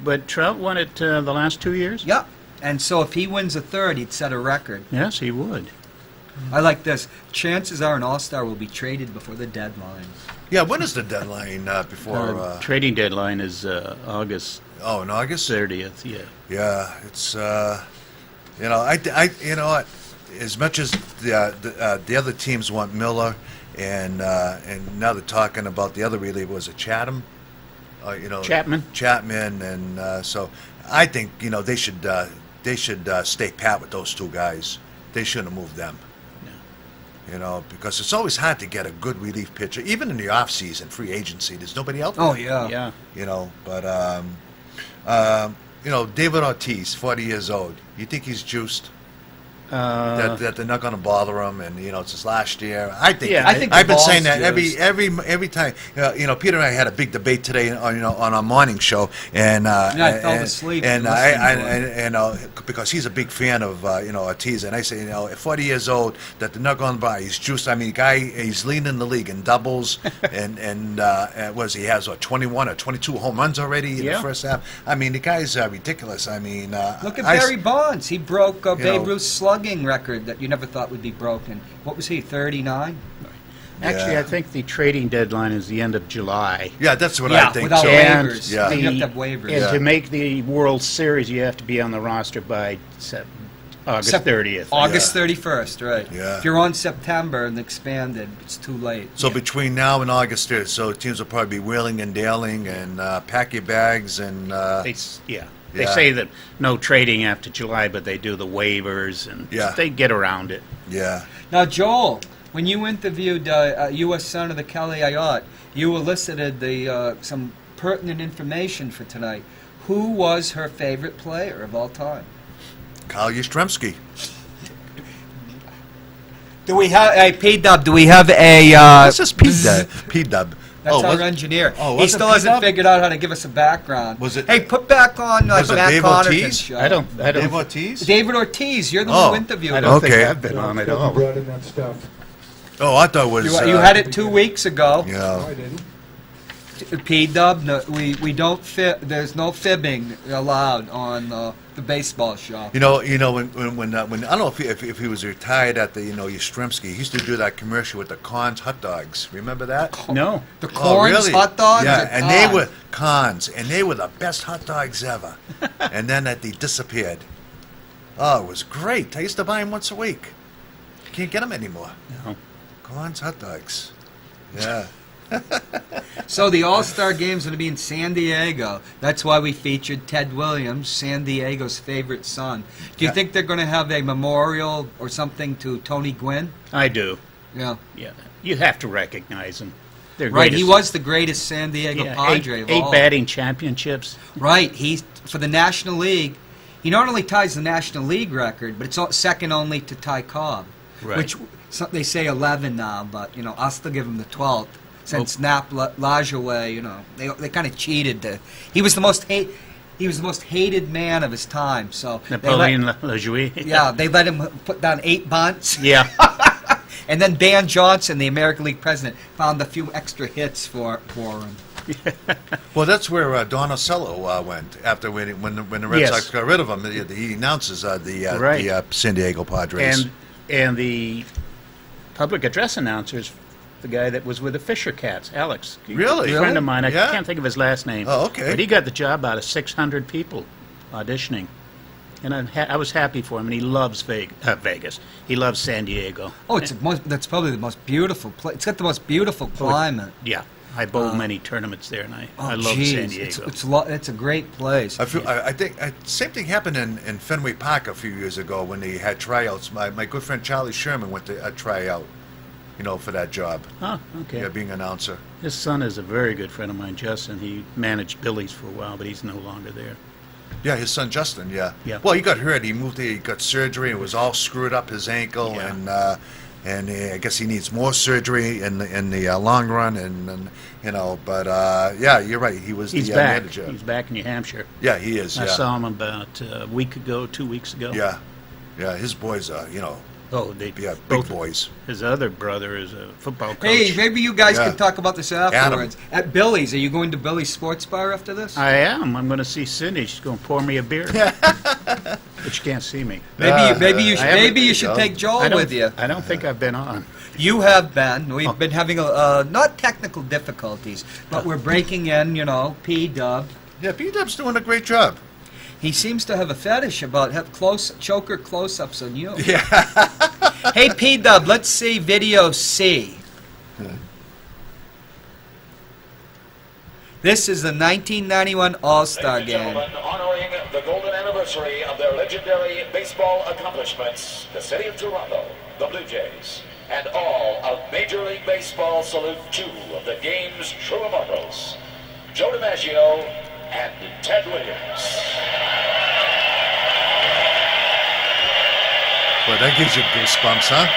But Trout won it the last 2 years? Yeah. And so if he wins a third, he'd set a record. Yes, he would. I like this. Chances are an All-Star will be traded before the deadline. Yeah, when is the deadline before? Trading deadline is August. Oh, in August? 30th, yeah. Yeah, it's you know what? As much as the other teams want Miller, and now they're talking about the other reliever, was it Chatham? Chapman, and so I think they should stay pat with those 2 guys. They shouldn't have moved them. Because it's always hard to get a good relief pitcher, even in the off season, free agency. There's nobody out there. Oh yeah. But David Ortiz, 40 years old. You think he's juiced? That they're not going to bother him, and it's his last year. I think I've been saying that every time. Peter and I had a big debate today on our morning show, and I fell asleep. And because he's a big fan of Ortiz, and I say at 40 years old that they're not going to buy. He's juiced. I mean, he's leading the league in doubles, and he has 21 or 22 home runs already in the first half. I mean, the guy's ridiculous. I mean, look at Barry Bonds. He broke Babe Ruth's slugging record that you never thought would be broken. What was he, 39? Actually, I think the trading deadline is the end of July. Yeah, that's what I think. Without waivers. Yeah, you have to have waivers. And to make the World Series, you have to be on the roster by August 30th. August 31st, right. Yeah. If you're on September and expanded, it's too late. So between now and August 3rd, so teams will probably be wheeling and dealing and pack your bags and... They say that no trading after July, but they do the waivers, and they get around it. Yeah. Now, Joel, when you interviewed U.S. Senator Kelly Ayotte, you elicited some pertinent information for tonight. Who was her favorite player of all time? Kyle Yastrzemski. Do we have a P-Dub? Do we have a... This is P-Dub. That's our engineer. He still hasn't figured out how to give us a background. Was it? Hey, put back on Matt Connerton's show. I don't. Dave Ortiz? David Ortiz. You're the one who interviewed him. I don't think I've been on at all. Brought in that stuff. Oh, I thought it was... You had it 2 weeks ago. Yeah. No, I didn't. P-Dub, no, we don't there's no fibbing allowed on the baseball show. When I don't know if he was retired at the Yastrzemski, he used to do that commercial with the Cons hot dogs. Remember that? No. The Corns hot dogs? Yeah, and they were Cons, and they were the best hot dogs ever. And then they disappeared. Oh, it was great. I used to buy them once a week. Can't get them anymore. No. Cons hot dogs. Yeah. So the All-Star Game's going to be in San Diego. That's why we featured Ted Williams, San Diego's favorite son. Do you think they're going to have a memorial or something to Tony Gwynn? I do. Yeah. Yeah. You have to recognize him. Right, he was the greatest San Diego Padre of all. 8 batting championships. Right, for the National League. He not only ties the National League record, but it's second only to Ty Cobb. Right. Which they say 11 now, but I'll still give him the 12th. Since Nap Lajoie, they kind of cheated. He was the most hated man of his time. So Napoleon Lajoie. Yeah, they let him put down 8 bunts. Yeah. And then Dan Johnson, the American League president, found a few extra hits for him. Well, that's where Don Ocello went after when the Red Sox got rid of him. He announces the San Diego Padres. And the public address announcer's the guy that was with the Fisher Cats, Alex. Really? A friend of mine. I can't think of his last name. Oh, okay. But he got the job out of 600 people auditioning. And I was happy for him, and he loves Vegas. He loves San Diego. Oh, that's probably the most beautiful place. It's got the most beautiful climate. Yeah. I bowled many tournaments there, and I love San Diego. It's a great place. I think same thing happened in Fenway Park a few years ago when they had tryouts. My good friend Charlie Sherman went to a tryout, for that job. Oh, okay. Yeah, being an announcer. His son is a very good friend of mine, Justin. He managed Billy's for a while, but he's no longer there. Yeah, his son Justin. Yeah. Yeah. Well, he got hurt. He moved here. He got surgery. It was all screwed up his ankle, and I guess he needs more surgery in the long run. And but yeah, you're right. He's the back. manager. He's back in New Hampshire. Yeah, he is. I saw him about a week ago, 2 weeks ago. Yeah, his boys are big boys. His other brother is a football coach. Hey, maybe you guys can talk about this afterwards. At Billy's, are you going to Billy's Sports Bar after this? I am. I'm going to see Cindy. She's going to pour me a beer. But you can't see me. Maybe you should take Joel with you. I don't think I've been on. You have been. We've been having not technical difficulties, but we're breaking in. P-Dub. Yeah, P-Dub's doing a great job. He seems to have a fetish about choker close-ups on you. Yeah. Hey, P-Dub, let's see video C. This is the 1991 All-Star Game. Ladies and gentlemen, honoring the golden anniversary of their legendary baseball accomplishments, the city of Toronto, the Blue Jays, and all of Major League Baseball salute two of the game's true immortals, Joe DiMaggio and Ted Williams. Boy, that gives you goosebumps, huh?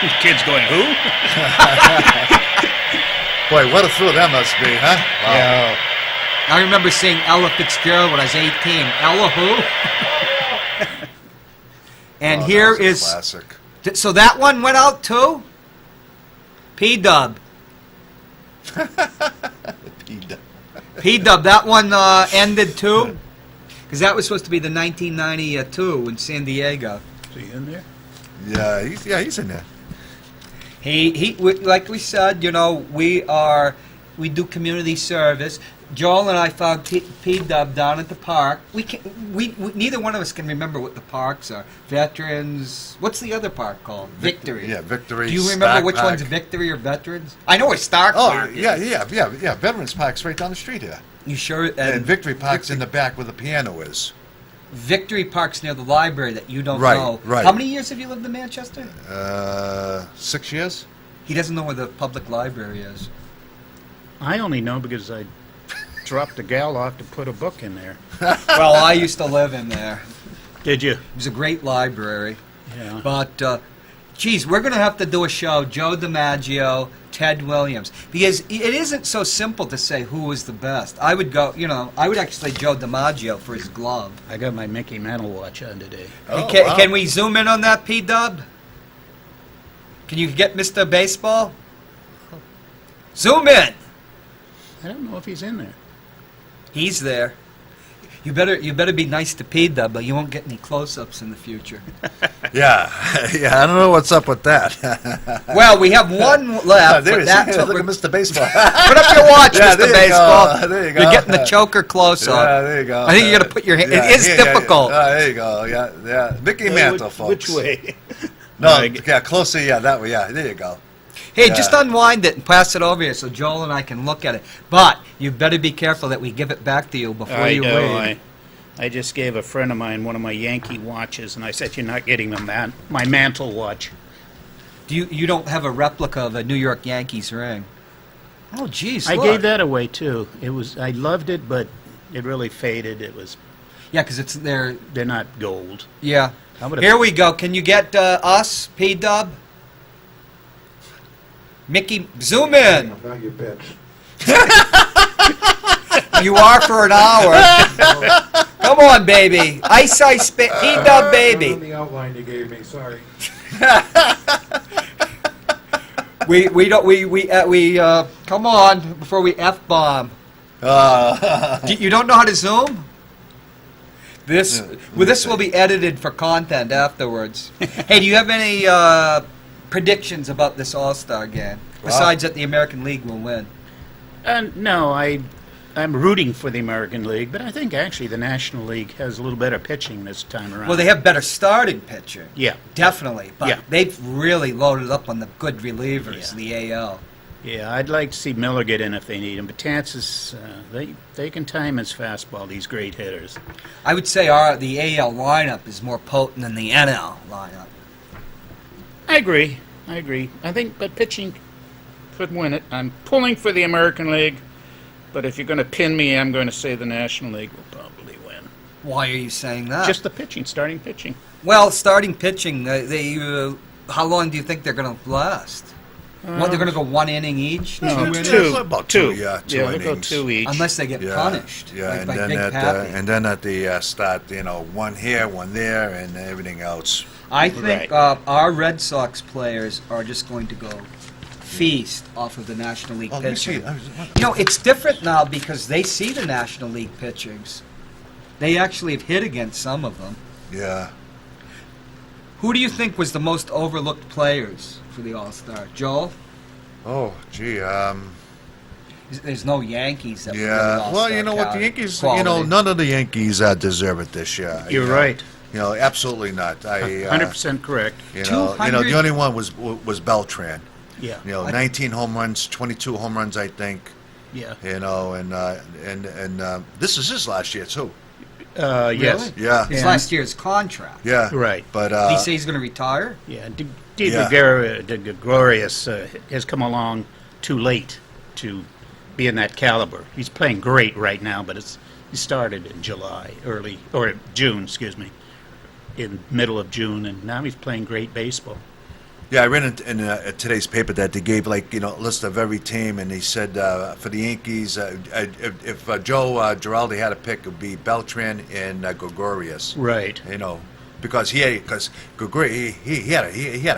These kids going, who? Boy, what a thrill that must be, huh? Wow. Yeah. I remember seeing Ella Fitzgerald when I was 18. Ella who? And here is classic. So that one went out too? P-Dub. P-Dub. P-Dub, that one ended too? Because that was supposed to be the 1992 in San Diego. Is he in there? Yeah, he's in there. Like we said, we do community service. Joel and I found P-Dub down at the park. We neither one of us can remember what the parks are. Veterans. What's the other park called? Victory. Yeah, Victory. Do you remember which one's Victory or Veterans? I know where Stark Park is. Yeah. Veterans Park's right down the street here. You sure? And Victory Park's in the back where the piano is. Victory Park's near the library that you don't know. Right. How many years have you lived in Manchester? 6 years. He doesn't know where the public library is. I only know because I dropped a gal off to put a book in there. Well, I used to live in there. Did you? It was a great library. Yeah. But, geez, we're going to have to do a show, Joe DiMaggio, Ted Williams, because it isn't so simple to say who was the best. I would go, I would actually say Joe DiMaggio for his glove. I got my Mickey Mantle watch on today. Oh, Can we zoom in on that, P-Dub? Can you get Mr. Baseball? Zoom in! I don't know if he's in there. He's there. You better be nice to P-Dub, but you won't get any close-ups in the future. Yeah, I don't know what's up with that. Well, we have one left. There but that's look at Mr. Baseball. Put up your watch, Mr. Baseball. There you go. You're getting the choker close-up. Yeah, there you go. I think you got to put your hand. It is difficult. There you go. Yeah. Mickey Mantle, folks. Which way? No, closer. Yeah, that way. Yeah, there you go. Hey, just unwind it and pass it over here so Joel and I can look at it. But you better be careful that we give it back to you before you leave. I just gave a friend of mine one of my Yankee watches, and I said, "You're not getting my Mantle watch." You don't have a replica of a New York Yankees ring? Oh, geez, I gave that away too. I loved it, but it really faded. It was. Yeah, because they're not gold. Yeah. Here we go. Can you get us, P-Dub? Mickey, zoom in. Now you bitch. You are for an hour. Come on, baby. Ice, P-Dub, baby. On the outline you gave me, sorry. we come on before we F-bomb. You don't know how to zoom? This will be edited for content afterwards. Hey, do you have any predictions about this All-Star game? Besides that the American League will win. No, I'm rooting for the American League, but I think actually the National League has a little better pitching this time around. Well, they have better starting pitching. Yeah. Definitely. But Yeah. they've really loaded up on the good relievers, the AL. Yeah, I'd like to see Miller get in if they need him, but Tansis, they can time his fastball, these great hitters. I would say the AL lineup is more potent than the NL lineup. I agree. I think, but pitching could win it. I'm pulling for the American League, but if you're going to pin me, I'm going to say the National League will probably win. Why are you saying that? Just the pitching, starting pitching. Well, starting pitching, how long do you think they're going to last? They're going to go one inning each? No, About two. Yeah, two they'll innings. go two each. Unless they get punished. Yeah, like and, by then Big at, Pappy. and then at the start, one here, one there, and everything else. I think our Red Sox players are just going to go feast off of the National League pitching. It's different now because they see the National League pitchings. They actually have hit against some of them. Yeah. Who do you think was the most overlooked players for the All-Star? Joel? Oh, gee, There's no Yankees that yeah. were really All-Star Well, you know what, the Yankees, quality. none of the Yankees deserve it this year. You're right. Absolutely not. 100% correct. The only one was Beltran. Yeah. 19 home runs, 22 home runs, I think. Yeah. And this is his last year too. Yes. Yeah. His last year's contract. Yeah. Right. But did he say he's going to retire? Yeah. De Gregorius has come along too late to be in that caliber. He's playing great right now, but he started in June, in middle of June, and now he's playing great baseball. Yeah, I read in today's paper that they gave a list of every team, and they said for the Yankees, if Joe Giraldi had a pick, it would be Beltran and Gregorius. Right. Because he had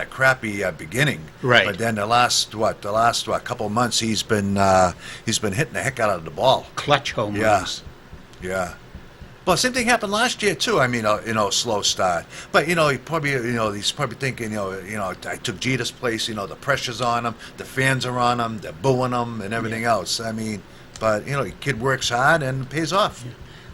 a crappy beginning. Right. But then the last couple of months he's been hitting the heck out of the ball. Clutch home runs. Yeah. Well, same thing happened last year too. I mean, slow start. But he probably, he's probably thinking, I took Jeter's place. The pressure's on him, the fans are on him, they're booing him, and everything else. I mean, but the kid works hard and it pays off. Yeah.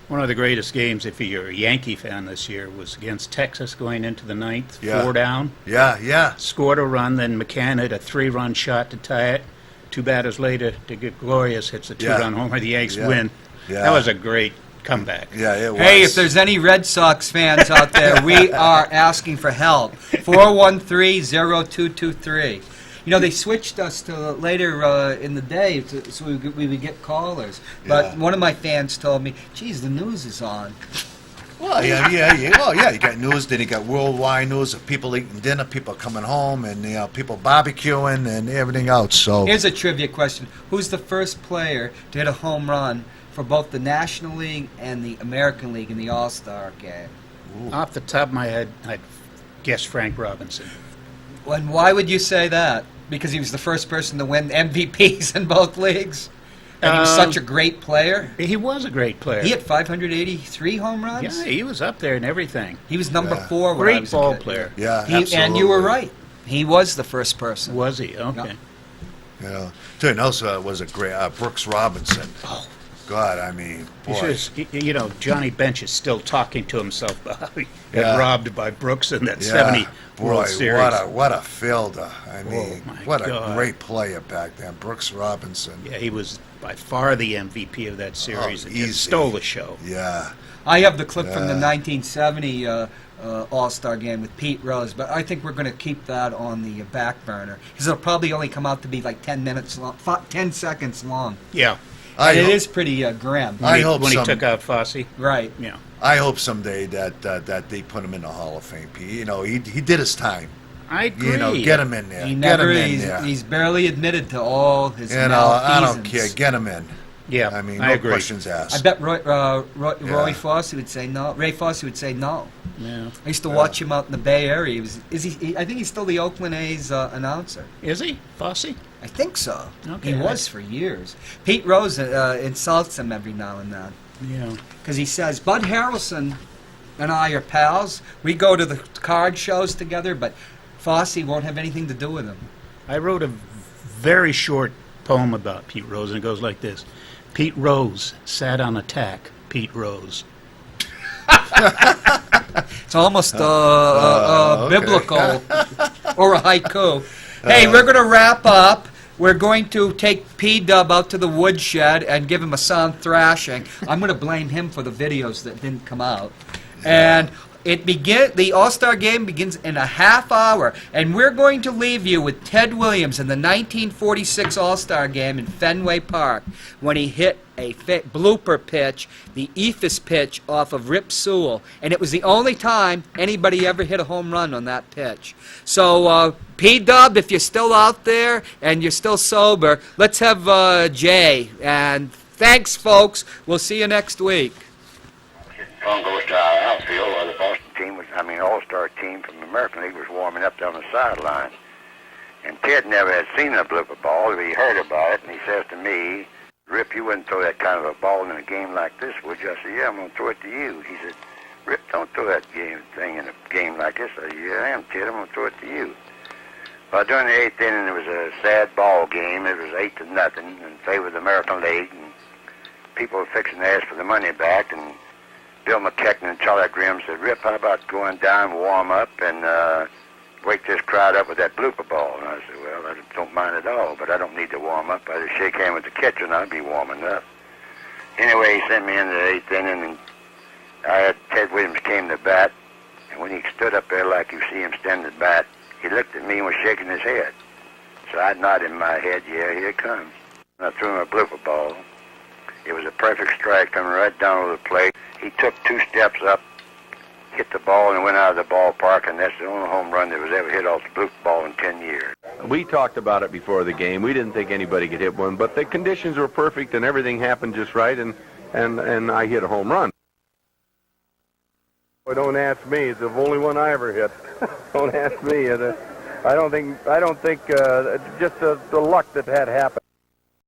One of the greatest games, if you're a Yankee fan this year, was against Texas going into the ninth, 4 down. Yeah. Scored a run, then McCann hit a 3-run shot to tie it. 2 batters later, De Gregorius hits a 2-run homer. The Yanks win. Yeah. That was a great comeback. Yeah, it was. Hey, if there's any Red Sox fans out there, we are asking for help. 413-0223. They switched us to later in the day so we would get callers. But one of my fans told me, geez, the news is on. Well, yeah. Well, yeah, you got news, then you got worldwide news of people eating dinner, people coming home, and people barbecuing and everything else. So here's a trivia question. Who's the first player to hit a home run for both the National League and the American League in the All-Star game? Ooh. Off the top of my head, I'd guess Frank Robinson. And why would you say that? Because he was the first person to win MVPs in both leagues? And he was such a great player? He was a great player. He had 583 home runs? Yeah, he was up there and everything. He was number 4 when great I was ball a kid. player. Yeah, absolutely. And you were right. He was the first person. Was he? Okay. Something else was a great Brooks Robinson. Oh. God, I mean, boy. Johnny Bench is still talking to himself about how he got robbed by Brooks in that 70 World Series. What a fielder. I mean, what a God. great player back then, Brooks Robinson. Yeah, he was by far the MVP of that series. Easy. Stole the show. Yeah. I have the clip from the 1970 All-Star game with Pete Rose, but I think we're going to keep that on the back burner because it'll probably only come out to be like 10 seconds long. Yeah. It is pretty grim. When he took out Fosse. Right. Yeah. I hope someday that they put him in the Hall of Fame. He did his time. I agree. You know, get him in there. He Get never, him in there. he's barely admitted to all his You know, malfeasance. I don't care. Get him in. Yeah, I mean, I no agree. questions asked. I bet Roy Fossey would say no. Ray Fossey would say no. Yeah. I used to watch him out in the Bay Area. I think he's still the Oakland A's announcer. Is he? Fossey? I think so. Okay. He was for years. Pete Rose insults him every now and then. Yeah. Because he says, Bud Harrelson and I are pals. We go to the card shows together, but Fossey won't have anything to do with him. I wrote a very short poem about Pete Rose, and it goes like this. Pete Rose sat on a tack. Pete Rose. It's almost biblical or a haiku. Hey, we're going to wrap up. We're going to take P-Dub out to the woodshed and give him a sound thrashing. I'm going to blame him for the videos that didn't come out. And the All-Star game begins in a half hour, and we're going to leave you with Ted Williams in the 1946 All-Star game in Fenway Park when he hit a blooper pitch, the Ephus pitch off of Rip Sewell, and it was the only time anybody ever hit a home run on that pitch. So, P-Dub, if you're still out there and you're still sober, let's have Jay. And thanks, folks. We'll see you next week. Phone goes to our outfield where the Boston team All-Star team from the American League was warming up down the sideline. And Ted never had seen a blooper ball, but he heard about it, and he says to me, Rip, you wouldn't throw that kind of a ball in a game like this, would you? I said, yeah, I'm going to throw it to you. He said, Rip, don't throw that thing in a game like this. I said, yeah, I am, Ted, I'm going to throw it to you. Well, during the 8th inning, it was a sad ball game. It was 8-0 in favor of the American League, and people were fixing to ask for the money back, and Bill McKechnie and Charlie Grimm said, Rip, how about going down, warm up, and wake this crowd up with that blooper ball? And I said, well, I don't mind at all, but I don't need to warm up. I just shake hands with the catcher, and I'll be warming up. Anyway, he sent me into the 8th inning, and Ted Williams came to bat, and when he stood up there like you see him standing at bat, he looked at me and was shaking his head. So I nodded in my head, yeah, here it comes. And I threw him a blooper ball. It was a perfect strike coming right down over the plate. He took 2 steps up, hit the ball, and went out of the ballpark, and that's the only home run that was ever hit off the blooper ball in 10 years. We talked about it before the game. We didn't think anybody could hit one, but the conditions were perfect, and everything happened just right, and I hit a home run. Well, don't ask me. It's the only one I ever hit. Don't ask me. I don't think just the luck that happened.